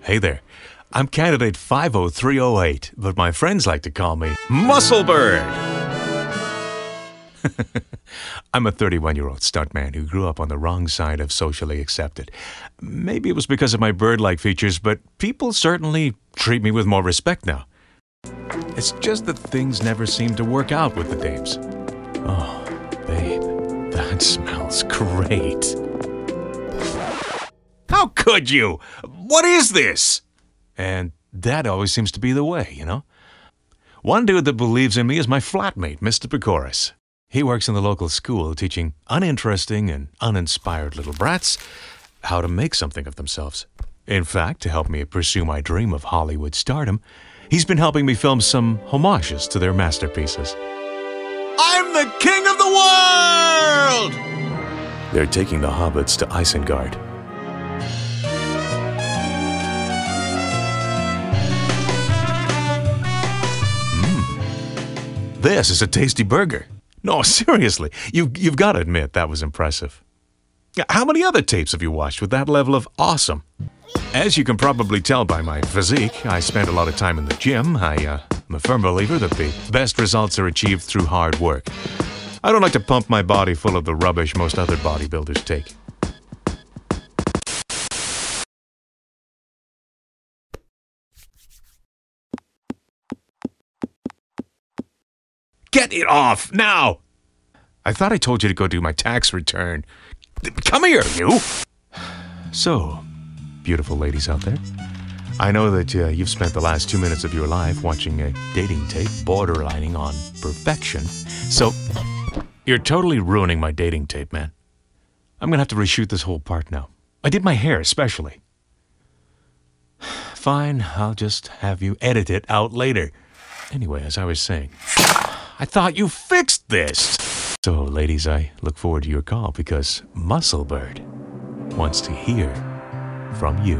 Hey there. I'm candidate 50308, but my friends like to call me Muscle Bird. I'm a 31-year-old stuntman who grew up on the wrong side of socially accepted. Maybe it was because of my bird-like features, but people certainly treat me with more respect now. It's just that things never seem to work out with the dames. Oh, babe, that smells great. How could you? What is this? And that always seems to be the way, you know? One dude that believes in me is my flatmate, Mr. Picoris. He works in the local school teaching uninteresting and uninspired little brats how to make something of themselves. In fact, to help me pursue my dream of Hollywood stardom, he's been helping me film some homages to their masterpieces. I'm the king of the world! They're taking the hobbits to Isengard. This is a tasty burger. No, seriously, you've got to admit that was impressive. How many other tapes have you watched with that level of awesome? As you can probably tell by my physique, I spend a lot of time in the gym. I'm a firm believer that the best results are achieved through hard work. I don't like to pump my body full of the rubbish most other bodybuilders take. Get it off, now! I thought I told you to go do my tax return. Come here, you! So, beautiful ladies out there, I know that you've spent the last 2 minutes of your life watching a dating tape borderlining on perfection. So, you're totally ruining my dating tape, man. I'm gonna have to reshoot this whole part now. I did my hair especially. Fine, I'll just have you edit it out later. Anyway, as I was saying, I thought you fixed this! So, ladies, I look forward to your call because Muscle Bird wants to hear from you.